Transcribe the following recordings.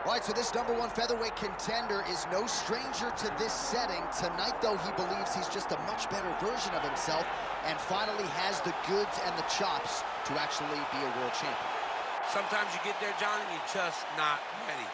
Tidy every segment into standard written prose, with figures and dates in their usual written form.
All right, so this #1 featherweight contender is no stranger to this setting. Tonight, though, he believes he's just a much better version of himself and finally has the goods and the chops to actually be a world champion. Sometimes you get there, John, and you're just not ready.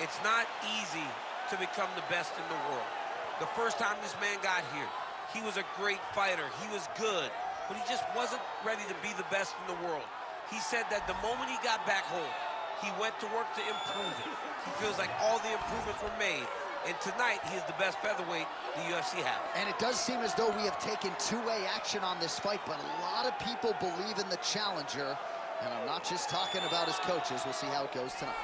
It's not easy to become the best in the world. The first time this man got here, he was a great fighter. He was good, but he just wasn't ready to be the best in the world. He said that the moment he got back home, he went to work to improve it. He feels like all the improvements were made. And tonight, he is the best featherweight the UFC has. And it does seem as though we have taken two-way action on this fight, but a lot of people believe in the challenger. And I'm not just talking about his coaches. We'll see how it goes tonight.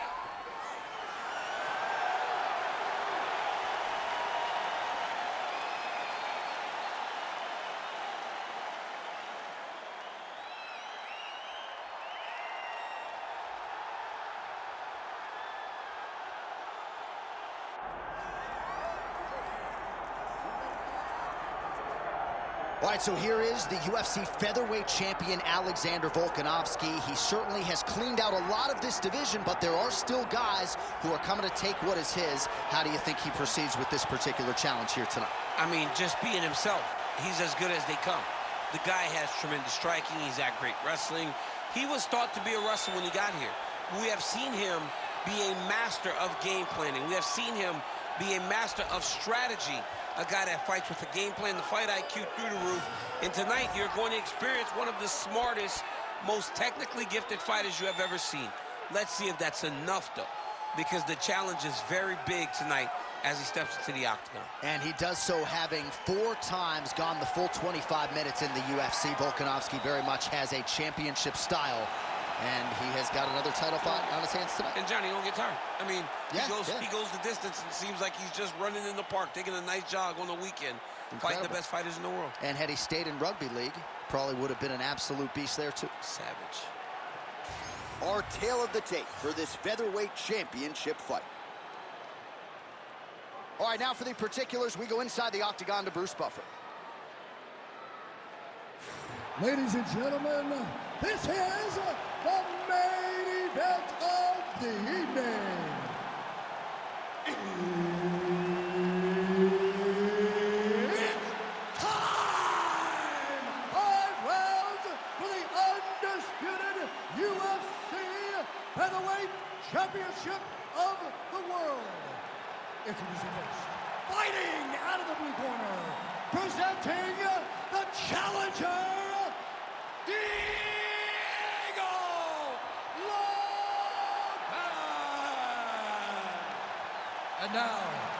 All right, so here is the UFC featherweight champion, Alexander Volkanovski. He certainly has cleaned out a lot of this division, but there are still guys who are coming to take what is his. How do you think he proceeds with this particular challenge here tonight? I mean, just being himself. He's as good as they come. The guy has tremendous striking. He's at great wrestling. He was thought to be a wrestler when he got here. We have seen him be a master of game planning. We have seen him be a master of strategy. A guy that fights with a game plan, the fight IQ through the roof. And tonight, you're going to experience one of the smartest, most technically gifted fighters you have ever seen. Let's see if that's enough, though, because the challenge is very big tonight as he steps into the octagon. And he does so having 4 times gone the full 25 minutes in the UFC. Volkanovski very much has a championship style. And he has got another title fight on his hands tonight. And Johnny, don't get tired. I mean, he goes the distance and seems like he's just running in the park, taking a nice jog on the weekend, fighting the best fighters in the world. And had he stayed in rugby league, probably would have been an absolute beast there too. Savage. Our tale of the tape for this featherweight championship fight. All right, now for the particulars, we go inside the octagon to Bruce Buffer. Ladies and gentlemen, this is the main event of the evening. It's time! 5 rounds for the undisputed UFC Featherweight Championship of the world. Introducing first, fighting out of the blue corner, presenting the challenger, Diego Lopez! And now,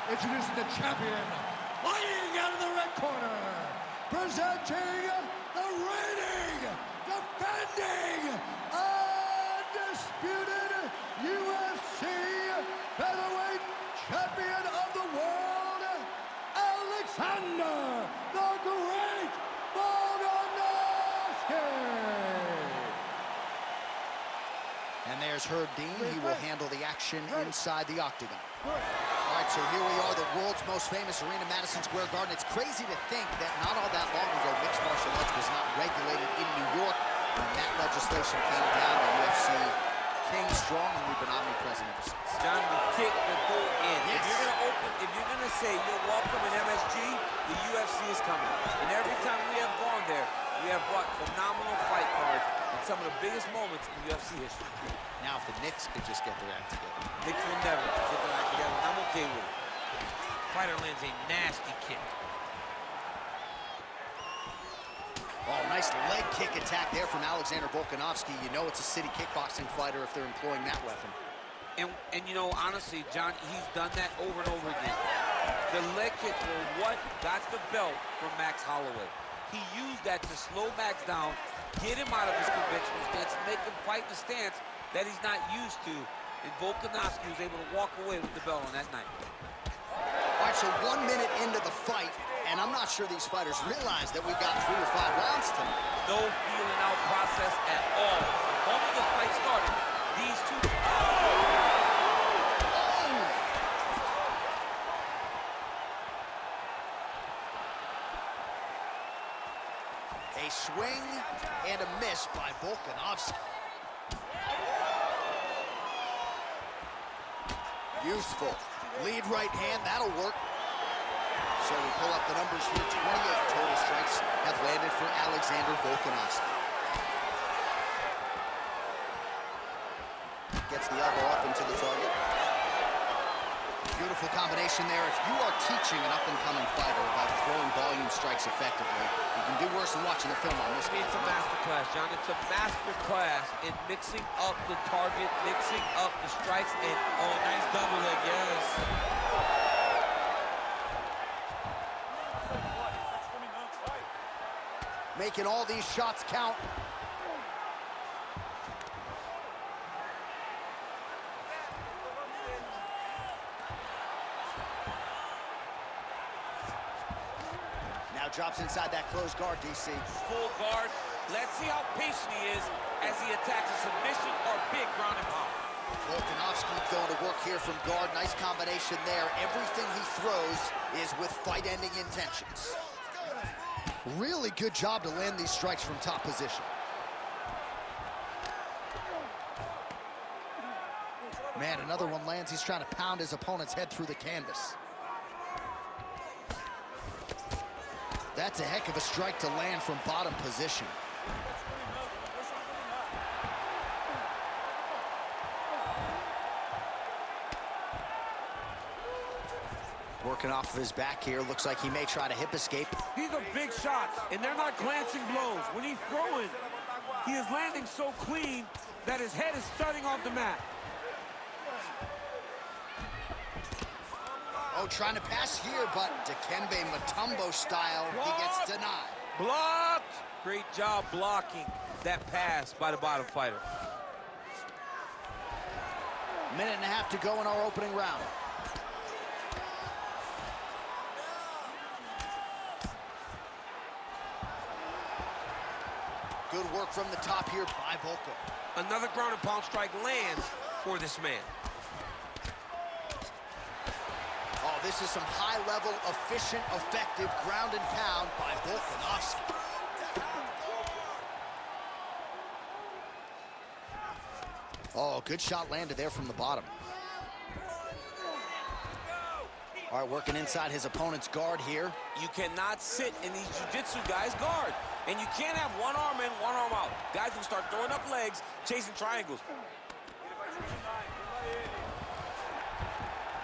introducing the champion, fighting out of the red corner, presenting the reigning, defending, undisputed UFC featherweight champion of the world, Alexander the Great Volkanovski! And there's Herb Dean. He will handle the action inside the octagon. All right, so here we are, the world's most famous arena, Madison Square Garden. It's crazy to think that not all that long ago, mixed martial arts was not regulated in New York. When that legislation came down, the UFC came strong, and we've been omnipresent ever since. John, we kick the door in. Yes. If you're gonna say you're welcome in MSG, the UFC is coming. And every time we have gone there, we have brought phenomenal fight cards and some of the biggest moments in UFC history. Now, if the Knicks could just get their act together. Knicks will never get their act together. I'm okay with it. Fighter lands a nasty kick. Oh, nice leg kick attack there from Alexander Volkanovski. You know it's a city kickboxing fighter if they're employing that weapon. And you know, honestly, John, he's done that over and over again. The leg kicks were what got the belt from Max Holloway. He used that to slow Max down, get him out of his conventional stance, make him fight the stance that he's not used to. And Volkanovski was able to walk away with the belt on that night. All right, so 1 minute into the fight, and I'm not sure these fighters realize that we've got 3 or 5 rounds tonight. No feeling out process at all. The moment the fight started, these two... A swing and a miss by Volkanovski. Useful. Lead right hand, that'll work. So we pull up the numbers here. 28 total strikes have landed for Alexander Volkanovski. Gets the elbow up into the target. Beautiful combination there. If you are teaching an up-and-coming fighter about throwing volume strikes effectively, you can do worse than watching the film on this. It's a master class, John. It's a master class in mixing up the target, mixing up the strikes, and oh, nice double leg, yes. Making all these shots count. Now drops inside that closed guard, DC. Full guard. Let's see how patient he is as he attacks a submission or big ground and pound. Volkanovski going to work here from guard. Nice combination there. Everything he throws is with fight-ending intentions. Really good job to land these strikes from top position. Man, another one lands. He's trying to pound his opponent's head through the canvas. That's a heck of a strike to land from bottom position. Working off of his back here. Looks like he may try to hip escape. These are big shots, and they're not glancing blows. When he's throwing, he is landing so clean that his head is starting off the mat. Oh, trying to pass here, but Dikembe Mutombo style, he gets denied. Blocked! Great job blocking that pass by the bottom fighter. Minute and a half to go in our opening round. Good work from the top here by Volka. Another ground and pound strike lands for this man. Oh, this is some high-level, efficient, effective ground and pound by Volkanovski. Oh, good shot landed there from the bottom. All right, working inside his opponent's guard here. You cannot sit in these jiu-jitsu guys' guard. And you can't have one arm in, one arm out. Guys will start throwing up legs, chasing triangles.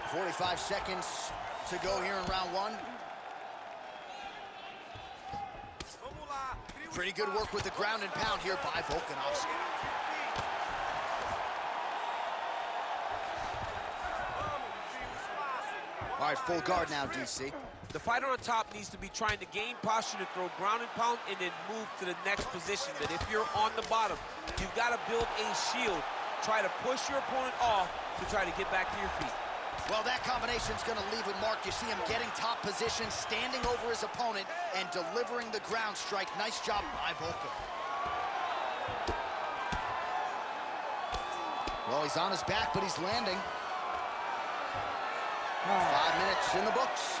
45 seconds to go here in round one. Pretty good work with the ground and pound here by Volkanovski. All right, full guard now, DC. The fighter on top needs to be trying to gain posture to throw ground and pound and then move to the next position. But if you're on the bottom, you've got to build a shield. Try to push your opponent off to try to get back to your feet. Well, that combination's going to leave a mark. You see him getting top position, standing over his opponent, and delivering the ground strike. Nice job by Volka. Well, he's on his back, but he's landing. 5 minutes in the books.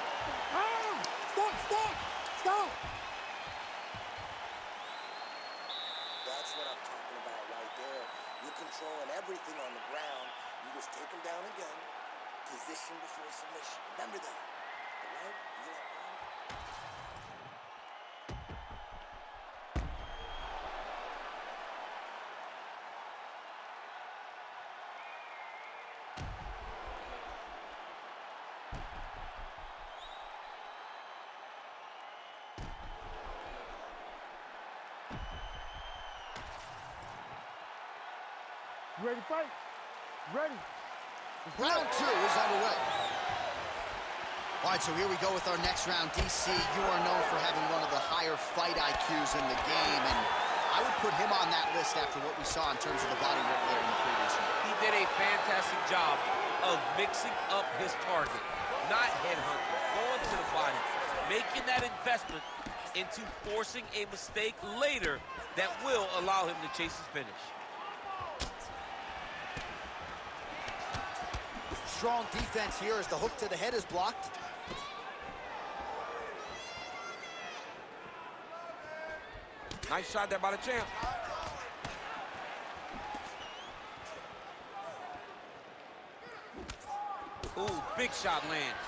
Stop! That's what I'm talking about right there. You're controlling everything on the ground. You just take him down again. Position before submission. Remember that. All right? You hear that, man? You ready to fight? Ready. Round two is underway. All right, so here we go with our next round. DC, you are known for having one of the higher fight IQs in the game, and I would put him on that list after what we saw in terms of the body work there in the previous round. He did a fantastic job of mixing up his target, not headhunting, going to the body, making that investment into forcing a mistake later that will allow him to chase his finish. Strong defense here as the hook to the head is blocked. Nice shot there by the champ. Ooh, big shot lands.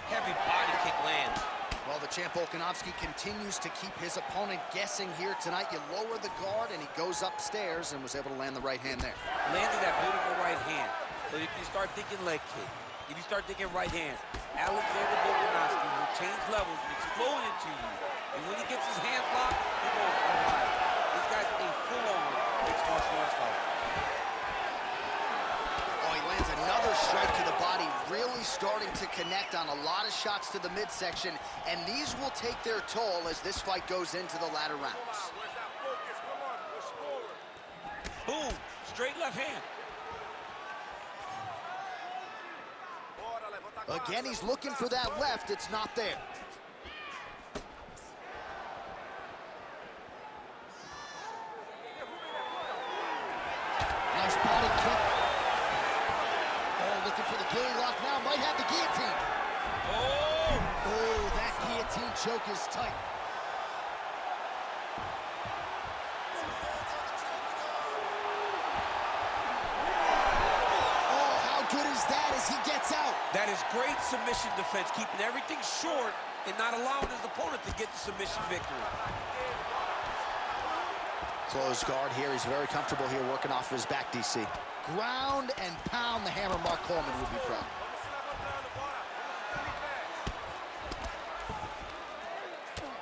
Heavy body kick lands. Well, the champ Volkanovski continues to keep his opponent guessing here tonight. You lower the guard, and he goes upstairs and was able to land the right hand there. Landed that beautiful right hand. But if you start thinking leg kick, if you start thinking right hand, Alexander Volkanovski will change levels and explode into you. And when he gets his hand blocked, he goes, all right. This guy's a full-on mixed martial arts fighter. Oh, he lands another strike to the body, really starting to connect on a lot of shots to the midsection, and these will take their toll as this fight goes into the latter rounds. Boom, straight left hand. Again, he's looking for that left. It's not there. Nice body kick. Oh, looking for the gilly lock now. Might have the guillotine. Oh, that guillotine choke is tight. He gets out. That is great submission defense, keeping everything short and not allowing his opponent to get the submission victory. Close guard here. He's very comfortable here working off of his back, DC. Ground and pound the hammer. Mark Coleman would be proud.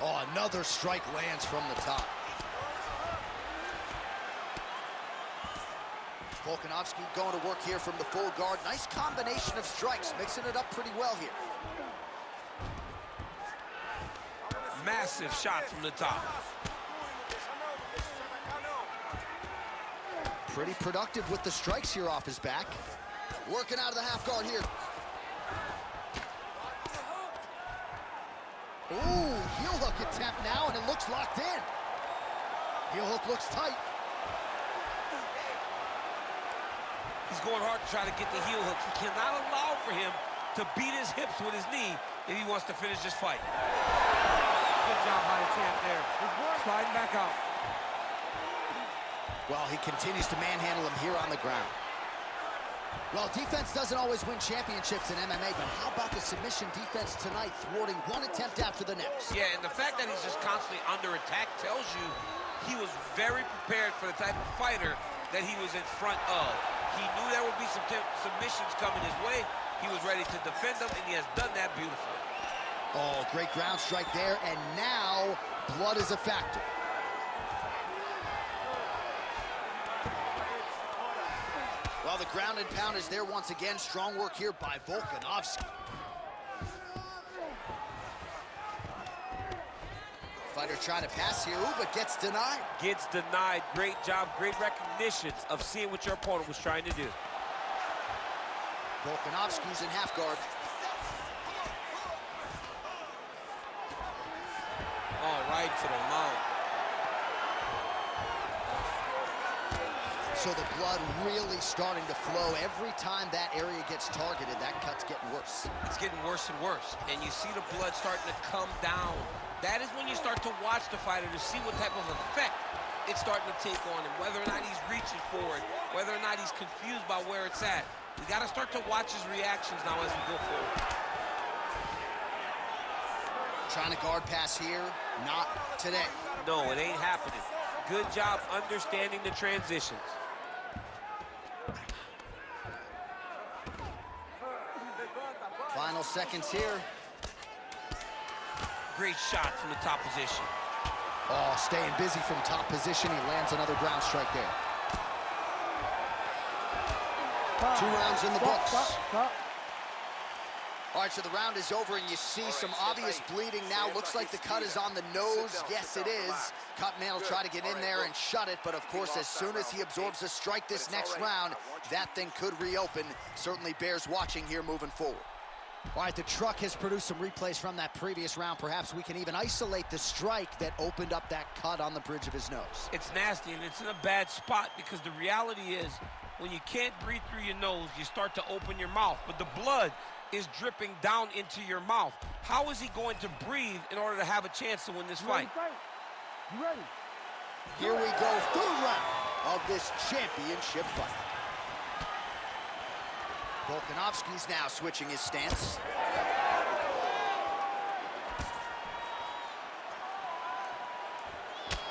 Oh, another strike lands from the top. Volkanovski going to work here from the full guard. Nice combination of strikes, mixing it up pretty well here. Massive shot from the top. Pretty productive with the strikes here off his back. Working out of the half guard here. Ooh, heel hook attempt now, and it looks locked in. Heel hook looks tight. He's going hard to try to get the heel hook. He cannot allow for him to beat his hips with his knee if he wants to finish this fight. Good job by the champ there. Sliding back out. Well, he continues to manhandle him here on the ground. Well, defense doesn't always win championships in MMA, but how about the submission defense tonight, thwarting one attempt after the next? Yeah, and the fact that he's just constantly under attack tells you he was very prepared for the type of fighter that he was in front of. He knew there would be some submissions coming his way. He was ready to defend them, and he has done that beautifully. Oh, great ground strike there, and now blood is a factor. Well, the ground and pound is there once again. Strong work here by Volkanovski. Fighter trying to pass here, but gets denied. Gets denied. Great job, great recognition of seeing what your opponent was trying to do. Volkanovski's in half guard. All right to the mount. So the blood really starting to flow. Every time that area gets targeted, that cut's getting worse. It's getting worse and worse. And you see the blood starting to come down. That is when you start to watch the fighter to see what type of effect it's starting to take on him, whether or not he's reaching for it, whether or not he's confused by where it's at. You got to start to watch his reactions now as we go forward. Trying to guard pass here, not today. No, it ain't happening. Good job understanding the transitions. Final seconds here. Great shot from the top position. Oh, staying busy from top position. He lands another ground strike there. 2 rounds in the books. All right, so the round is over, and you see some obvious bleeding now. Looks like the cut is on the nose. Yes, it is. Cutman will try to get in there and shut it, but of course, as soon as he absorbs a strike this next round, that thing could reopen. Certainly bears watching here moving forward. All right, the truck has produced some replays from that previous round. Perhaps we can even isolate the strike that opened up that cut on the bridge of his nose. It's nasty, and it's in a bad spot because the reality is when you can't breathe through your nose, you start to open your mouth, but the blood is dripping down into your mouth. How is he going to breathe in order to have a chance to win this fight? You ready? Here we go, 3rd round of this championship fight. Volkanovski's now switching his stance.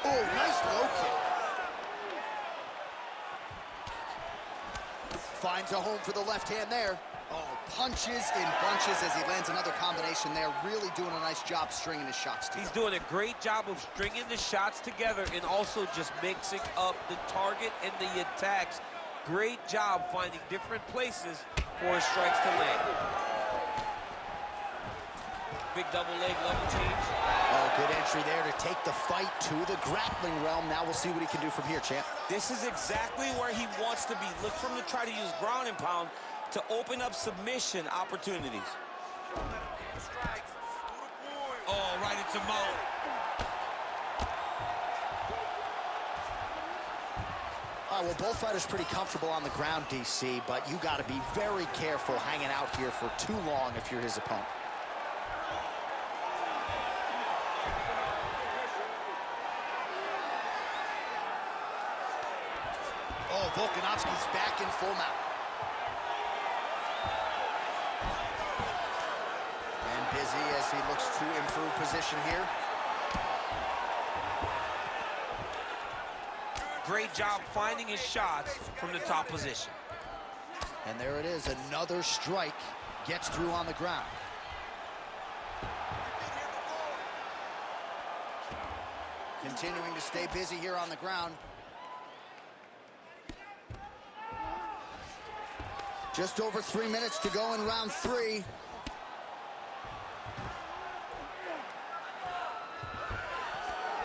Oh, nice low kick. Finds a home for the left hand there. Oh, punches in bunches as he lands another combination there. Really doing a nice job stringing his shots together. He's doing a great job of stringing the shots together and also just mixing up the target and the attacks. Great job finding different places for his strikes to land. Big double leg level change. Oh, good entry there to take the fight to the grappling realm. Now we'll see what he can do from here, champ. This is exactly where he wants to be. Look for him to try to use ground and pound to open up submission opportunities. Oh, right into mount. All right, well, both fighters pretty comfortable on the ground, DC, but you got to be very careful hanging out here for too long if you're his opponent. Oh, Volkanovski's back in full mount. And busy as he looks to improve position here. Great job finding his shots from the top position. And there it is, another strike gets through on the ground. Continuing to stay busy here on the ground. Just over 3 minutes to go in round 3.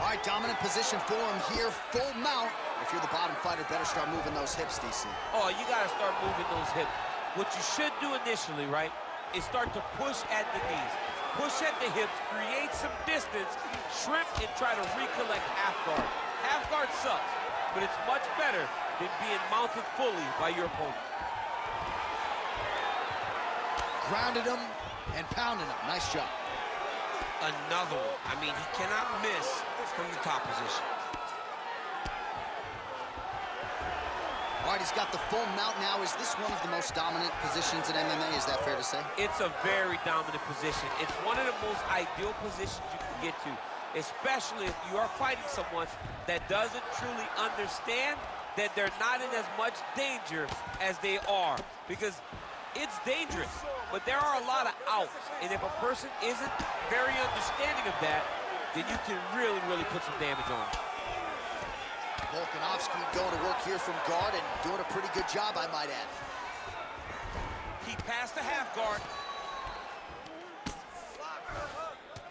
All right, dominant position for him here, full mount. If you're the bottom fighter, better start moving those hips, DC. Oh, you got to start moving those hips. What you should do initially, right, is start to push at the knees. Push at the hips, create some distance, shrimp, and try to recollect half guard. Half guard sucks, but it's much better than being mounted fully by your opponent. Grounded him and pounded him. Nice job. Another one. I mean, he cannot miss from the top position. All right, he's got the full mount now. Is this one of the most dominant positions in MMA? Is that fair to say? It's a very dominant position. It's one of the most ideal positions you can get to, especially if you are fighting someone that doesn't truly understand that they're not in as much danger as they are, because it's dangerous, but there are a lot of outs, and if a person isn't very understanding of that, then you can really, really put some damage on them. Volkanovski going to work here from guard and doing a pretty good job, I might add. He passed the half guard.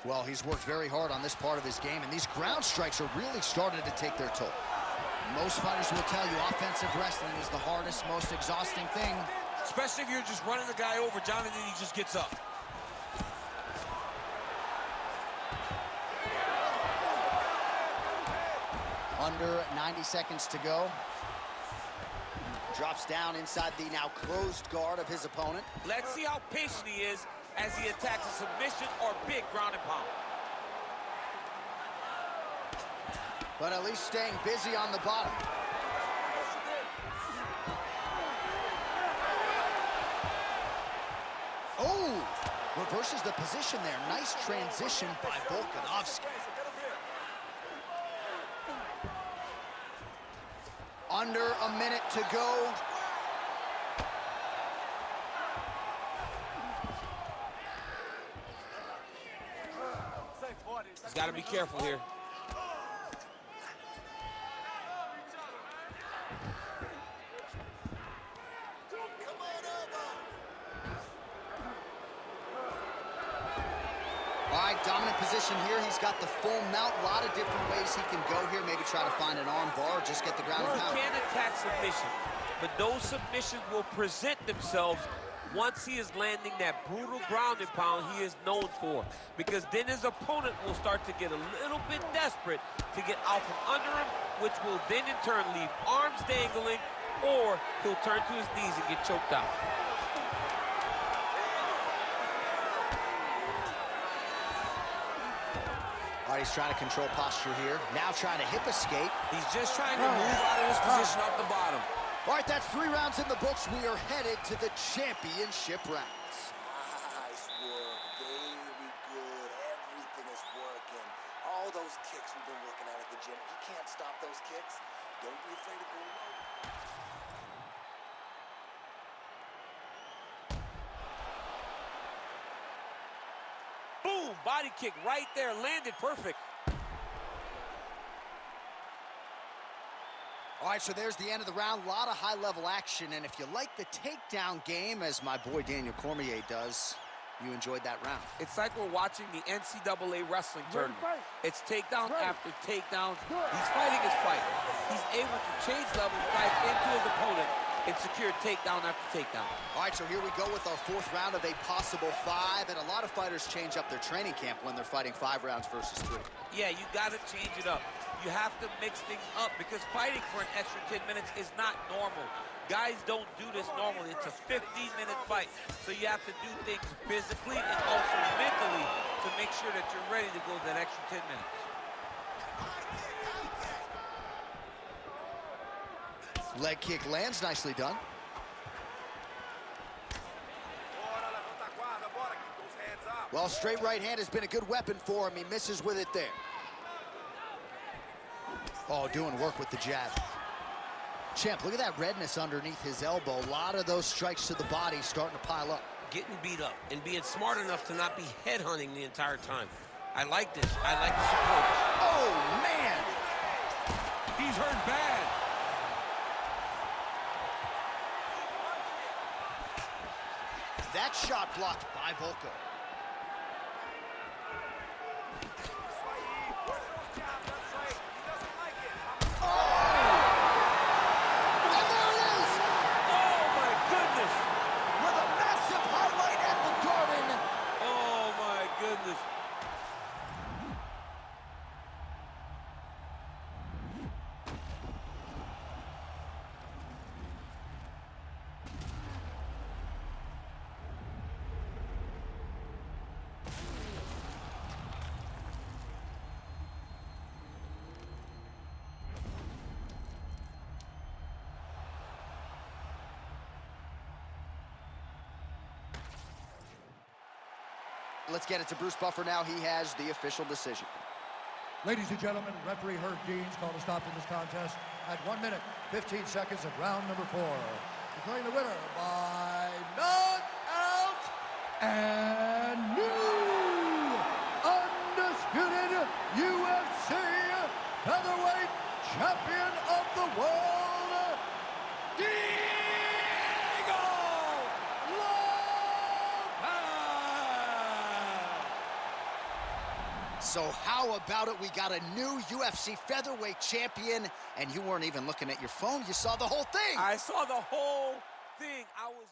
Well, he's worked very hard on this part of his game, and these ground strikes are really starting to take their toll. Most fighters will tell you offensive wrestling is the hardest, most exhausting thing. Especially if you're just running the guy over, John, and then he just gets up. Under 90 seconds to go. Drops down inside the now closed guard of his opponent. Let's see how patient he is as he attacks a submission or big ground and pound. But at least staying busy on the bottom. Oh, reverses the position there. Nice transition by Volkanovski. Under a minute to go. He's got to be careful here. All right, dominant position here. He's got the full mount. A lot of different ways he can go here. Maybe try to find an arm bar or just get the ground and pound. He can attack submission, but those submissions will present themselves once he is landing that brutal ground and pound he is known for. Because then his opponent will start to get a little bit desperate to get out from under him, which will then in turn leave arms dangling, or he'll turn to his knees and get choked out. All right, he's trying to control posture here. Now trying to hip escape. He's just trying to move out of this position off the bottom. All right, that's 3 rounds in the books. We are headed to the championship rounds. Nice work. Very good. Everything is working. All those kicks we've been working at the gym. You can't stop those kicks. Don't be afraid to go low. Boom, body kick right there, landed perfect. All right, so there's the end of the round. A lot of high-level action, and if you like the takedown game, as my boy Daniel Cormier does, you enjoyed that round. It's like we're watching the NCAA wrestling tournament. It's takedown after takedowns. He's fighting his fight. He's able to change levels, dive into his opponent, and secure takedown after takedown. All right, so here we go with our 4th round of a possible 5, and a lot of fighters change up their training camp when they're fighting 5 rounds versus 3. Yeah, you got to change it up. You have to mix things up because fighting for an extra 10 minutes is not normal. Guys don't do this normally. It's a 15-minute fight, so you have to do things physically and also mentally to make sure that you're ready to go that extra 10 minutes. Leg kick lands, nicely done. Well, straight right hand has been a good weapon for him. He misses with it there. Oh, doing work with the jab. Champ, look at that redness underneath his elbow. A lot of those strikes to the body starting to pile up. Getting beat up and being smart enough to not be headhunting the entire time. I like this. I like the support. Oh, man! He's hurt bad. That shot blocked by Volko. Let's get it to Bruce Buffer now. He has the official decision. Ladies and gentlemen, referee Herb Dean's called a stop to this contest at 1 minute, 15 seconds of round number 4. Declaring the winner by knockout and new undisputed UFC featherweight champion of the world, Diego Lopez! So how about it? We got a new UFC featherweight champion, and you weren't even looking at your phone. You saw the whole thing. I saw the whole thing. I was